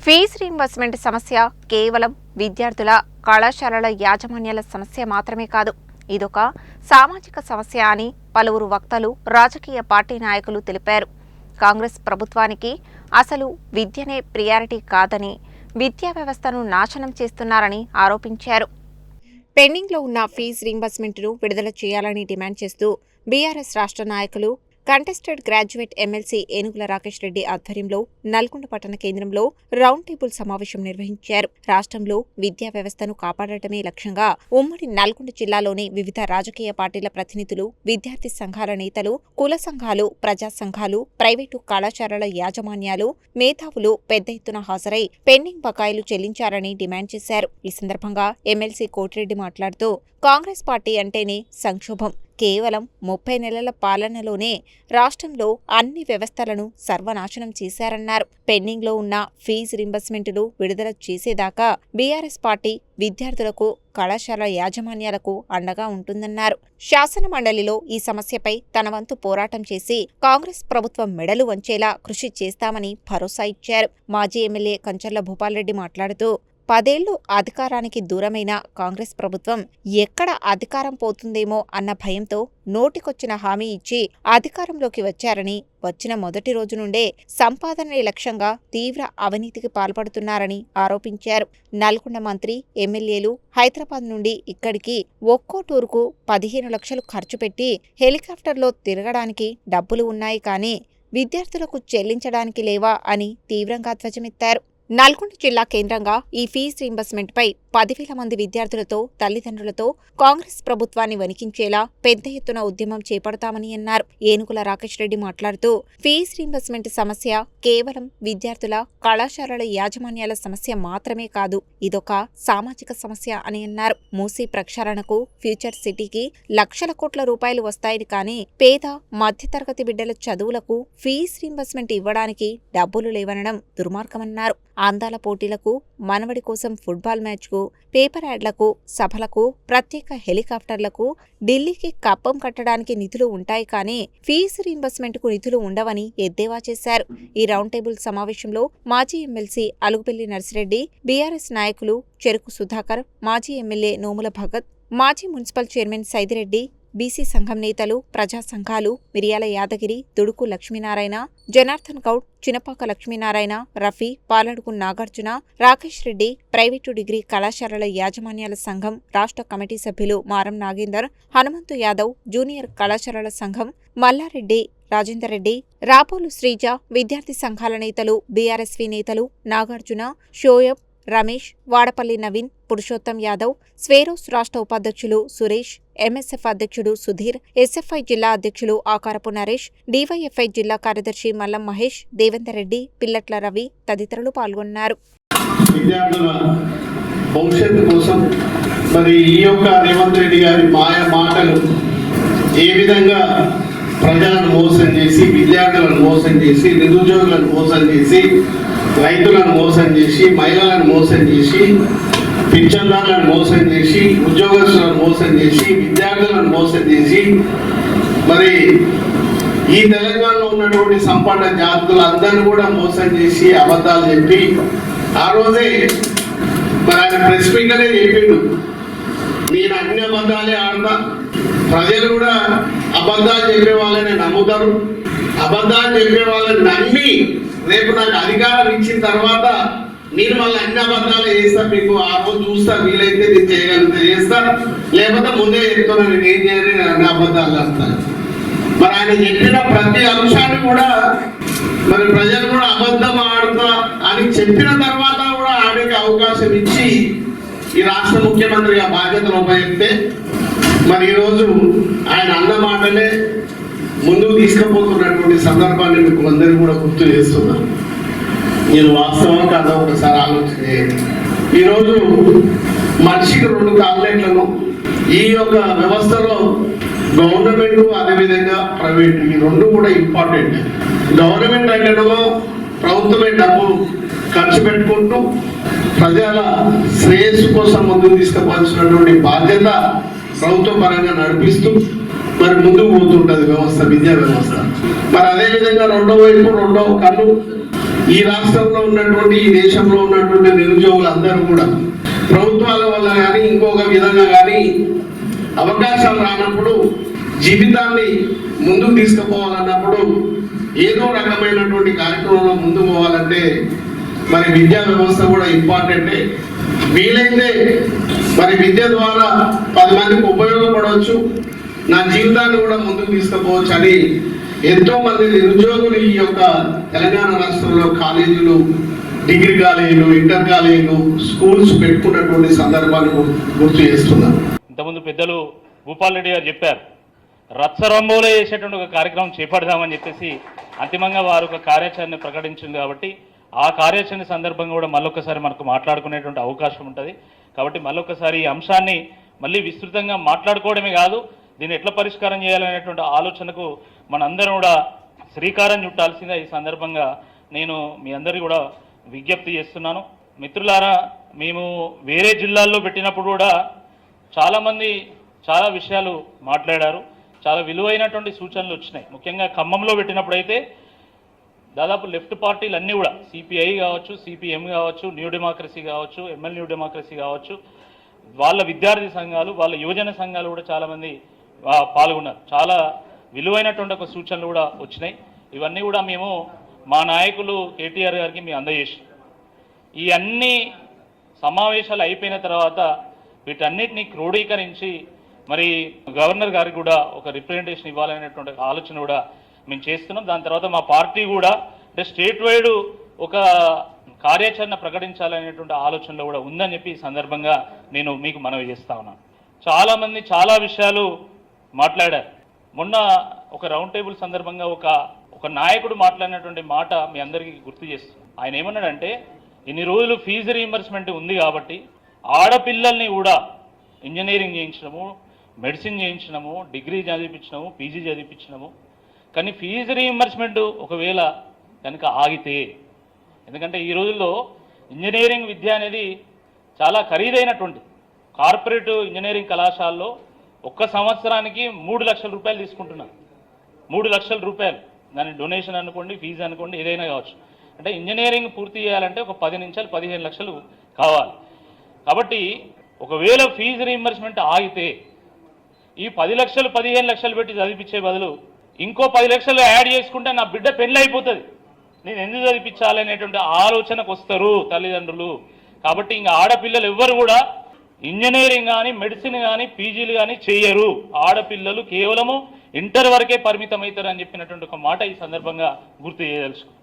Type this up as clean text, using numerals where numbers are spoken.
Fee reimbursement సమస్య కేవలం విద్యార్థుల కళాశాలల యాజమాన్యాల సమస్య మాత్రమే కాదు, ఇదొక సామాజిక సమస్య అని పలువురు వక్తలు, రాజకీయ పార్టీ నాయకులు తెలిపారు. కాంగ్రెస్ ప్రభుత్వానికి అసలు విద్యనే ప్రియారిటీ కాదని, విద్యా వ్యవస్థను నాశనం చేస్తున్నారని ఆరోపించారు. పెండింగ్లో ఉన్న ఫీజు రీయింబర్స్మెంట్ను విడుదల చేయాలని డిమాండ్ చేస్తూ బీఆర్ఎస్ రాష్ట్ర నాయకులు కంటెస్టెడ్ గ్రాడ్యుయేట్ ఎమ్మెల్సీ ఏనుగుల రాకేష్ రెడ్డి ఆధ్వర్యంలో నల్గొండ పట్టణ కేంద్రంలో రౌండ్ టేబుల్ సమావేశం నిర్వహించారు. రాష్ట్రంలో విద్యా వ్యవస్థను కాపాడటమే లక్ష్యంగా ఉమ్మడి నల్గొండ జిల్లాలోని వివిధ రాజకీయ పార్టీల ప్రతినిధులు, విద్యార్థి సంఘాల నేతలు, కుల సంఘాలు, ప్రజా సంఘాలు, ప్రైవేటు కళాశాలల యాజమాన్యాలు, మేధావులు పెద్ద ఎత్తున హాజరై పెండింగ్ బకాయిలు చెల్లించారని డిమాండ్ చేశారు. ఈ సందర్భంగా ఎమ్మెల్సీ కోటిరెడ్డి మాట్లాడుతూ కాంగ్రెస్ పార్టీ అంటేనే సంక్షోభం, కేవలం 30 నెలల పాలనలోనే రాష్ట్రంలో అన్ని వ్యవస్థలను సర్వనాశనం చేశారన్నారు. పెండింగ్లో ఉన్న ఫీజు రీయింబర్స్మెంట్ను విడుదల చేసేదాకా బీఆర్ఎస్ పార్టీ విద్యార్థులకు, కళాశాల యాజమాన్యాలకు అండగా ఉంటుందన్నారు. శాసన మండలిలో ఈ సమస్యపై తన వంతు పోరాటం చేసి కాంగ్రెస్ ప్రభుత్వం మెడలు వంచేలా కృషి చేస్తామని భరోసా ఇచ్చారు. మాజీ ఎమ్మెల్యే కంచర్ల భూపాల్రెడ్డి మాట్లాడుతూ 10 ఏళ్లు అధికారానికి దూరమైన కాంగ్రెస్ ప్రభుత్వం ఎక్కడ అధికారం పోతుందేమో అన్న భయంతో నోటికొచ్చిన హామీ ఇచ్చి అధికారంలోకి వచ్చారని, వచ్చిన మొదటి రోజు నుండే సంపాదనే లక్ష్యంగా తీవ్ర అవినీతికి పాల్పడుతున్నారని ఆరోపించారు. నల్గొండ మంత్రి, ఎమ్మెల్యేలు హైదరాబాద్ నుండి ఇక్కడికి ఒక్కో టూరుకు 15 లక్షలు ఖర్చు పెట్టి హెలికాప్టర్లో తిరగడానికి డబ్బులు ఉన్నాయి, కానీ విద్యార్థులకు చెల్లించడానికి లేవా అని తీవ్రంగా ధ్వజమెత్తారు. నల్గొండ జిల్లా కేంద్రంగా ఈ ఫీజు రీయింబర్స్మెంట్పై 10,000 మంది విద్యార్థులతో, తల్లిదండ్రులతో కాంగ్రెస్ ప్రభుత్వాన్ని వణికించేలా పెద్ద ఎత్తున ఉద్యమం చేపడతామని అన్నారు. ఏనుగుల రాకేష్ రెడ్డి మాట్లాడుతూ ఫీజు రీయింబర్స్మెంట్ సమస్య కేవలం విద్యార్థుల, కళాశాలల యాజమాన్యాల సమస్య మాత్రమే కాదు, ఇదొక సామాజిక సమస్య అని అన్నారు. మూసీ ప్రక్షాళనకు, ఫ్యూచర్ సిటీకి లక్షల కోట్ల రూపాయలు వస్తాయని, కానీ పేద, మధ్యతరగతి బిడ్డల చదువులకు ఫీజు రీయింబర్స్మెంట్ ఇవ్వడానికి డబ్బులు లేవనడం దుర్మార్గమన్నారు. అందాల పోటీలకు, మనవడి కోసం ఫుట్బాల్ మ్యాచ్కు, పేపర్ యాడ్లకు, సభలకు, ప్రత్యేక హెలికాప్టర్లకు, ఢిల్లీకి కప్పం కట్టడానికి నిధులు ఉంటాయి, కానీ ఫీజు రీయింబర్స్మెంట్కు నిధులు ఉండవని ఎద్దేవా చేశారు. ఈ రౌండ్ టేబుల్ సమావేశంలో మాజీ ఎమ్మెల్సీ అలుగుపెల్లి నర్సిరెడ్డి, బీఆర్ఎస్ నాయకులు చెరుకు సుధాకర్, మాజీ ఎమ్మెల్యే నోముల భగత్, మాజీ మున్సిపల్ చైర్మన్ సైదిరెడ్డి, బీసీ సంఘం నేతలు, ప్రజా సంఘాలు, మిరియాల యాదగిరి, దుడుకు లక్ష్మీనారాయణ, జనార్దన్ గౌడ్, చినపాక లక్ష్మీనారాయణ, రఫీ, పాలడుగు నాగార్జున, రాకేష్ రెడ్డి, ప్రైవేటు డిగ్రీ కళాశాలల యాజమాన్యాల సంఘం రాష్ట్ర కమిటీ సభ్యులు మారం నాగేందర్, హనుమంతు యాదవ్, జూనియర్ కళాశాలల సంఘం మల్లారెడ్డి, రాజేందర్ రెడ్డి, రాపోలు శ్రీజ, విద్యార్థి సంఘాల నేతలు, బీఆర్ఎస్వీ నేతలు నాగార్జున, షోయబ్, రమేష్, వాడపల్లి నవీన్, పురుషోత్తం యాదవ్, స్వేరోస్ రాష్ట్ర ఉపాధ్యక్షులు సురేష్, ఎంఎస్ఎఫ్ అధ్యక్షుడు సుధీర్, ఎస్ఎఫ్ఐ జిల్లా అధ్యక్షులు ఆకారపు నరేష్, డివైఎఫ్ఐ జిల్లా కార్యదర్శి మల్లం మహేష్, దేవేందర్ రెడ్డి, పిల్లట్ల రవి తదితరులు పాల్గొన్నారు. విద్యార్థుల భవిష్యత్తు కోసం మరి ఈ యొక్క రేవంత్ రెడ్డి గారి మాయ మాటలు ఏ విధంగా ప్రజలను మోసం చేసి, విద్యార్థులను మోసం చేసి, నిరుద్యోగులను మోసం చేసి, రైతులను మోసం చేసి, మహిళలను మోసం చేసి, పింఛన్దారులను మోసం చేసి, ఉద్యోగస్తులను మోసం చేసి, విద్యార్థులను మోసం చేసి, మరి ఈ తెలంగాణలో ఉన్నటువంటి సంపన్న జాతులందరూ కూడా మోసం చేసి అబద్ధాలు చెప్పి, ఆ రోజే మరి ఆయన ప్రెస్ మీట్లోనే చెప్పిండు, నేను అన్ని అబద్ధాలే ఆడతా, ప్రజలు కూడా అబద్ధాలు చెప్పే వాళ్ళని నమ్ముతారు, అబద్ధాలు చెప్పే వాళ్ళని నమ్మి రేపు నాకు అధికారం ఇచ్చిన తర్వాత నేను మళ్ళీ అన్ని అబద్ధాలు చేస్తా, మీకు ఆ రోజు చూస్తా, వీలైతే నేను చేయగలిగితే చేస్తా, లేకపోతే ముందే చెప్తున్నా నేను ఏం చేయాలి, నేను అన్ని అబద్ధాలు చేస్తాను. మరి ఆయన చెప్పిన ప్రతి అంశాన్ని కూడా మరి ప్రజలు కూడా అబద్ధం ఆడుతా అని చెప్పిన తర్వాత కూడా ఆడేకి అవకాశం ఇచ్చి ఈ రాష్ట్ర ముఖ్యమంత్రిగా బాధ్యతలు ఉపయోగిస్తే మరి ఈరోజు ఆయన అన్న మాటలే ముందుకు తీసుకుపోతున్నటువంటి సందర్భాన్ని మీకు అందరూ కూడా గుర్తు చేస్తున్నాను. నేను వాస్తవానికి అదో ఒకసారి ఆలోచన చేయండి. ఈరోజు మనిషికి 2 కాంప్లైంట్లను ఈ యొక్క వ్యవస్థలో గవర్నమెంట్, అదేవిధంగా ప్రైవేట్, ఈ 2 కూడా ఇంపార్టెంట్. గవర్నమెంట్ అంటేనేమో ప్రభుత్వమే డబ్బు ఖర్చు పెట్టుకుంటూ ప్రజల శ్రేయస్సు కోసం ముందుకు తీసుకుపోవాల్సినటువంటి బాధ్యత ప్రభుత్వ పరంగా నడిపిస్తూ మరి ముందుకు పోతుంటది వ్యవస్థ, విద్యా వ్యవస్థ. మరి అదేవిధంగా రెండో వైపు రెండో కన్ను ఈ రాష్ట్రంలో ఉన్నటువంటి ఈ దేశంలో ఉన్నటువంటి నిరుద్యోగులందరూ కూడా ప్రభుత్వాల వల్ల కానీ ఇంకొక విధంగా కానీ అవకాశాలు రానప్పుడు జీవితాన్ని ముందుకు తీసుకుపోవాలన్నప్పుడు ఏదో రకమైనటువంటి కార్యక్రమంలో ముందుకు పోవాలంటే మరి విద్యా వ్యవస్థ కూడా ఇంపార్టెంటే. వీలైతే మరి విద్య ద్వారా 10 మందికి ఉపయోగపడవచ్చు, నా జీవితాన్ని కూడా ముందుకు తీసుకుపోవచ్చు అని ఎంతో మంది నిరుద్యోగులు ఈ యొక్క తెలంగాణ రాష్ట్రంలో కాలేజీలు, డిగ్రీ కాలేజీలు, ఇంటర్ కాలేజీలు, స్కూల్స్ పెట్టుకున్నటువంటి సందర్భాన్ని గుర్తు చేస్తున్నాం. ఇంతకుముందు పెద్దలు భూపాల్ రెడ్డి గారు చెప్పారు, రచ్చరంబోలో చేసేటువంటి ఒక కార్యక్రమం చేపడదామని చెప్పేసి అంతిమంగా వారు ఒక కార్యాచరణ ప్రకటించింది. కాబట్టి ఆ కార్యాచరణ సందర్భంగా కూడా మళ్ళొకసారి మనకు మాట్లాడుకునేటువంటి అవకాశం ఉంటుంది. కాబట్టి మళ్ళొకసారి ఈ అంశాన్ని మళ్ళీ విస్తృతంగా మాట్లాడుకోవడమే కాదు, దీన్ని ఎట్లా పరిష్కారం చేయాలనేటువంటి ఆలోచనకు మనందరం కూడా శ్రీకారం చుట్టాల్సిందే ఈ సందర్భంగా నేను మీ అందరికీ కూడా విజ్ఞప్తి చేస్తున్నాను. మిత్రులారా, మేము వేరే జిల్లాల్లో పెట్టినప్పుడు కూడా చాలామంది చాలా విషయాలు మాట్లాడారు, చాలా విలువైనటువంటి సూచనలు వచ్చినాయి. ముఖ్యంగా ఖమ్మంలో పెట్టినప్పుడు అయితే దాదాపు లెఫ్ట్ పార్టీలు అన్నీ కూడా సిపిఐ కావచ్చు, సిపిఎం కావచ్చు, న్యూ డెమోక్రసీ కావచ్చు, ఎంఎల్ న్యూ డెమోక్రసీ కావచ్చు, వాళ్ళ విద్యార్థి సంఘాలు, వాళ్ళ యువజన సంఘాలు కూడా చాలామంది పాల్గొన్నారు. చాలా విలువైనటువంటి ఒక సూచనలు కూడా వచ్చినాయి. ఇవన్నీ కూడా మేము మా నాయకులు కేటీఆర్ గారికి మేము అందజేసి ఈ అన్ని సమావేశాలు అయిపోయిన తర్వాత వీటన్నిటిని క్రోడీకరించి మరి గవర్నర్ గారికి కూడా ఒక రిప్రజెంటేషన్ ఇవ్వాలనేటువంటి ఆలోచన కూడా మేము చేస్తున్నాం. దాని తర్వాత మా పార్టీ కూడా అంటే స్టేట్ వైడ్ ఒక కార్యాచరణ ప్రకటించాలనేటువంటి ఆలోచనలో కూడా ఉందని చెప్పి ఈ సందర్భంగా నేను మీకు మనవి చేస్తా ఉన్నాను. చాలామంది చాలా విషయాలు మాట్లాడారు. మొన్న ఒక రౌండ్ టేబుల్ సందర్భంగా ఒక నాయకుడు మాట్లాడినటువంటి మాట మీ అందరికీ గుర్తు చేస్తున్నాను. ఆయన ఏమన్నాడంటే, ఇన్ని రోజులు ఫీజు రీయింబర్స్మెంట్ ఉంది కాబట్టి ఆడపిల్లల్ని కూడా ఇంజనీరింగ్ చేయించడము, మెడిసిన్ చేయించడము, డిగ్రీ చదివించడము, పీజీ చదివించడము, కానీ ఫీజు రీయింబర్స్మెంట్ ఒకవేళ కనుక ఆగితే, ఎందుకంటే ఈ రోజుల్లో ఇంజనీరింగ్ విద్య అనేది చాలా ఖరీదైనటువంటి కార్పొరేట్ ఇంజనీరింగ్ కళాశాలలో ఒక్క సంవత్సరానికి 3 లక్షల రూపాయలు తీసుకుంటున్నారు. 3 లక్షల రూపాయలు, దాని డొనేషన్ అనుకోండి, ఫీజు అనుకోండి, ఏదైనా కావచ్చు. అంటే ఇంజనీరింగ్ పూర్తి చేయాలంటే ఒక 10 నుంచి 15 లక్షలు కావాలి. కాబట్టి ఒకవేళ ఫీజు రీయింబర్స్మెంట్ ఆగితే ఈ 10 లక్షలు 15 లక్షలు పెట్టి చదివించే బదులు ఇంకో 10 లక్షలు యాడ్ చేసుకుంటే నా బిడ్డ పెళ్ళి అయిపోతుంది, నేను ఎందుకు చదివించాలి అనేటువంటి ఆలోచనకు వస్తారు తల్లిదండ్రులు. కాబట్టి ఇంకా ఆడపిల్లలు ఎవ్వరు కూడా ఇంజనీరింగ్ కానీ, మెడిసిన్ కానీ, పీజీలు కానీ చేయరు. ఆడపిల్లలు కేవలము ఇంటర్ వరకే పరిమితం అవుతారు అని చెప్పినటువంటి ఒక మాట ఈ సందర్భంగా గుర్తు చేయదలుచుకున్నాను.